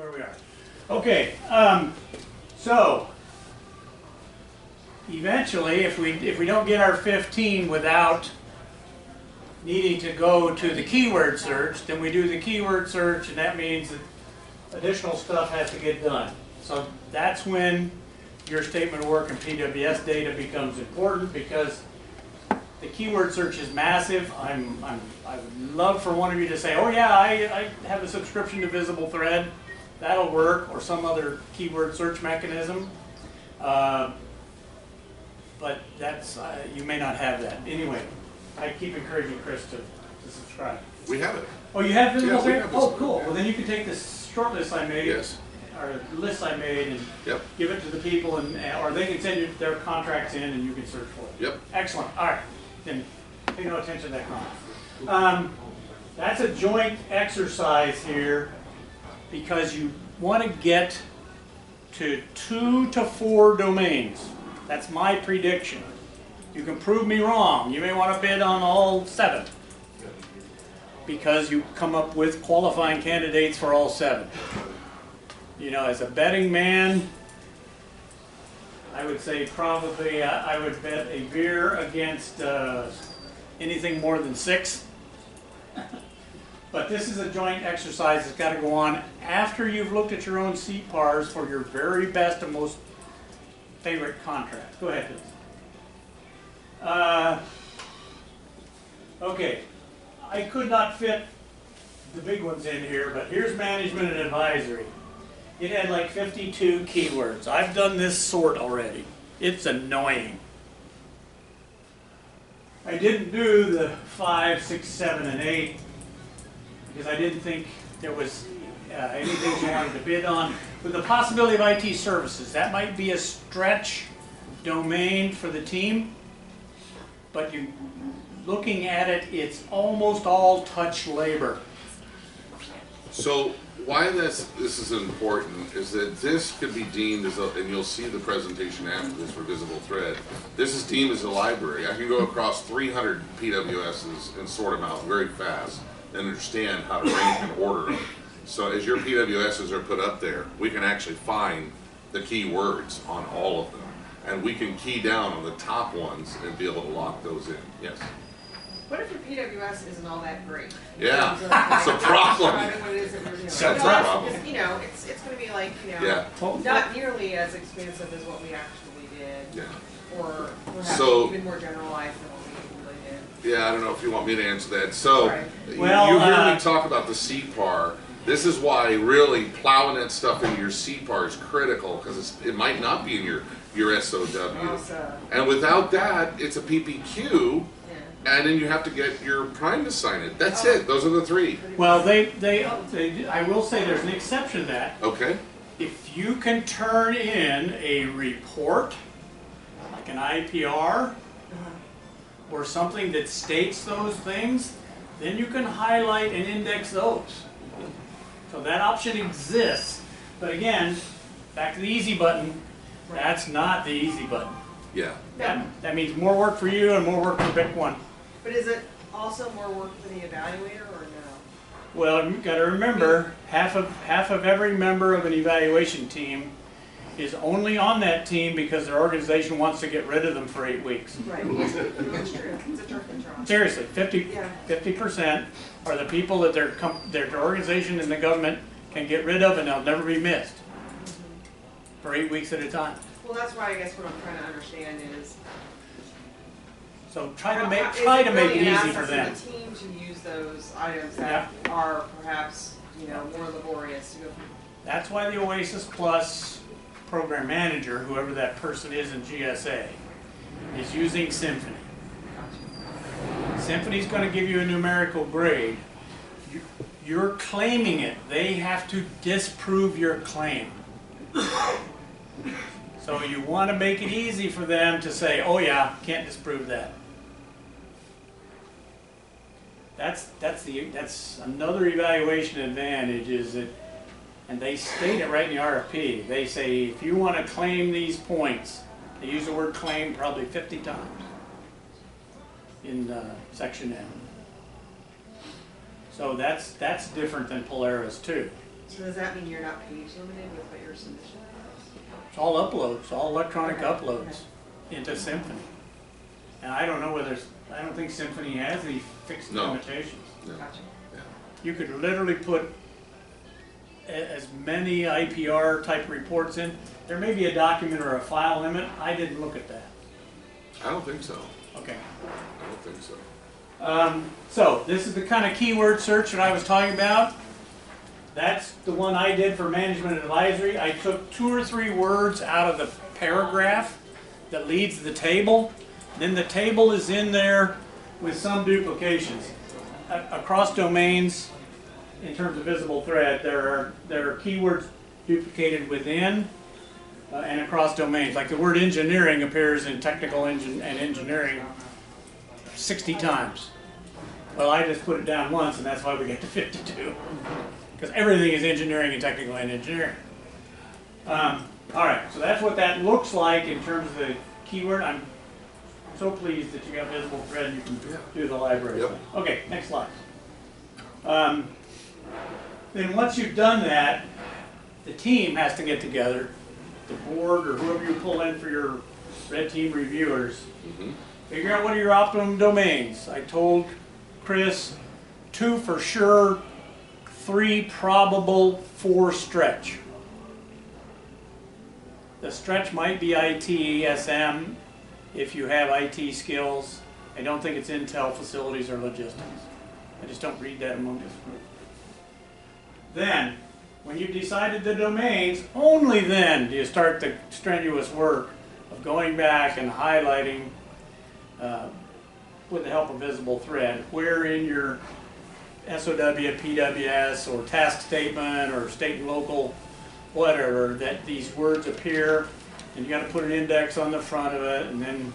where we are. Okay, so eventually, if we don't get our 15 without needing to go to the keyword search, then we do the keyword search, and that means that additional stuff has to get done. So that's when your statement of work and PWS data becomes important, because the keyword search is massive. I would love for one of you to say, oh yeah, I have a subscription to Visible Thread. That'll work, or some other keyword search mechanism. But that's, you may not have that. Anyway, I keep encouraging Chris to subscribe. We have it. Oh, you have Visible Thread? Have oh, cool. Well, then you can take this short list I made, yes, or list I made, and yep, give it to the people, and or they can send you their contracts in, and you can search for it. Yep. Excellent. All right. Then pay no attention to that comment. That's a joint exercise here, because you want to get to 2 to 4 domains. That's my prediction. You can prove me wrong. You may want to bid on all 7, because you come up with qualifying candidates for all 7. You know, as a betting man, I would say probably I would bet a veer against anything more than 6. But this is a joint exercise that's got to go on after you've looked at your own CPARs for your very best and most favorite contract. Go ahead, please. Okay, I could not fit the big ones in here, but here's management and advisory. It had like 52 keywords. I've done this sort already. It's annoying. I didn't do the 5, 6, 7, and 8 because I didn't think there was anything you wanted to bid on. With the possibility of IT services, that might be a stretch domain for the team, but you, looking at it, it's almost all touch labor. So why this is important is that this could be deemed as a, and you'll see the presentation after this for Visible Thread, this is deemed as a library. I can go across 300 PWSs and sort them out very fast and understand how to rank and order them. So as your PWSs are put up there, we can actually find the keywords on all of them. And we can key down on the top ones and be able to lock those in. Yes? What if your PWS isn't all that great? Yeah, it's a problem. It's a problem. You know, it's going to be like, you know, Yeah. not nearly as expensive as what we actually did. Yeah. Or perhaps So, even more generalized than what we really did. yeah, I don't know if you want me to answer that. So, Right. Well, you hear me talk about the CPAR. This is why really plowing that stuff into your CPAR is critical, because it might not be in your SOW. And without that, it's a PPQ, and then you have to get your prime to sign it. That's it. Those are the 3. Well, I will say there's an exception to that. Okay. If you can turn in a report, like an IPR, or something that states those things, then you can highlight and index those. So that option exists. But again, back to the easy button, that's not the easy button. Yeah. That means more work for you and more work for pick one. But is it also more work for the evaluator or no? Well, you've got to remember, half of every member of an evaluation team is only on that team because their organization wants to get rid of them for 8 weeks. Right. That's true. It's a turf control. Seriously, 50% are the people that their organization and the government can get rid of, and they'll never be missed for 8 weeks at a time. Well, that's why I guess what I'm trying to understand is. So try to make it easy for them. The team to use those items that are perhaps more laborious to go through. That's why the Oasis Plus program manager, whoever that person is in GSA, is using Symphony. Symphony's going to give you a numerical grade. You're claiming it. They have to disprove your claim. So you want to make it easy for them to say, oh yeah, can't disprove that. That's another evaluation advantage, is that, and they state it right in the RFP. They say if you want to claim these points, they use the word claim probably 50 times in section M. So that's different than Polaris too. So does that mean you're not page limited with what your submission is? It's all uploads, all electronic uploads into Symphony. And I don't know whether, I don't think Symphony has any fixed No. limitations. No. Gotcha. Yeah. You could literally put as many IPR type reports in. There may be a document or a file limit. I didn't look at that. I don't think so. Okay. I don't think so. So this is the kind of keyword search that I was talking about. That's the one I did for management advisory. I took 2 or 3 words out of the paragraph that leads the table. Then the table is in there with some duplications. Across domains, in terms of visible thread, there are keywords duplicated within and across domains. Like the word engineering appears in technical and engineering 60 times. Well, I just put it down once, and that's why we get to 52. Because everything is engineering and technical and engineering. All right, so that's what that looks like in terms of the keyword. I'm so pleased that you got visible thread and you can do the library Yep. thing. Okay, next slide. Then once you've done that, the team has to get together, the board or whoever you pull in for your red team reviewers, figure out what are your optimum domains. I told Chris 2 for sure, 3 probable, 4 stretch. The stretch might be IT, ESM, if you have IT skills. I don't think it's Intel, facilities, or logistics. I just don't read that among this group. Then, when you've decided the domains, only then do you start the strenuous work of going back and highlighting, with the help of visible thread, where in your SOW, PWS, or task statement, or state and local, whatever, that these words appear, and you got to put an index on the front of it, and then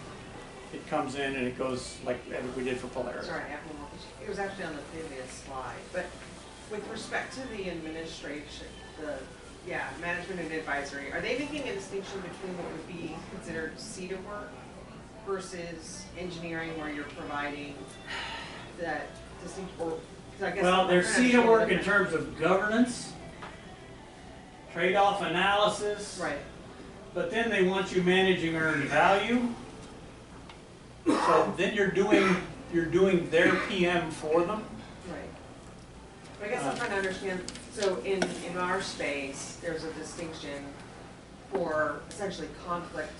it comes in and it goes like we did for Polaris. Sorry, I have one more question. It was actually on the previous slide, but with respect to the administration, management and advisory, are they making a distinction between what would be considered CETA work versus engineering, where you're providing that distinct, or, 'cause I guess Well, I'm there's trying to CETA understand work the in terms of governance, trade-off analysis, Right. but then they want you managing earned value. So then you're doing their PM for them. Right. But I guess I'm trying to understand, so in our space, there's a distinction for essentially conflict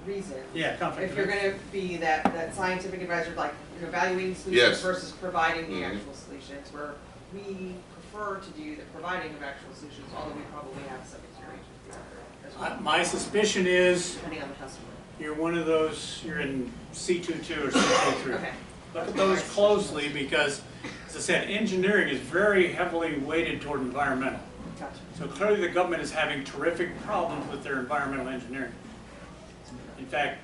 reasons. Yeah, conflict. If you're gonna be that scientific advisor, like, evaluating solutions Yes. versus providing the actual solutions, where we prefer to do the providing of actual solutions, although we probably have some experience with the other as well, My suspicion is depending on the customer. you're one of those, you're in C22 or C23. Okay. Look at those closely because, as I said, engineering is very heavily weighted toward environmental. Gotcha. So clearly the government is having terrific problems with their environmental engineering. In fact,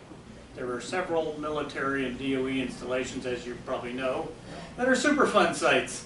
there are several military and DOE installations, as you probably know, that are Superfund sites.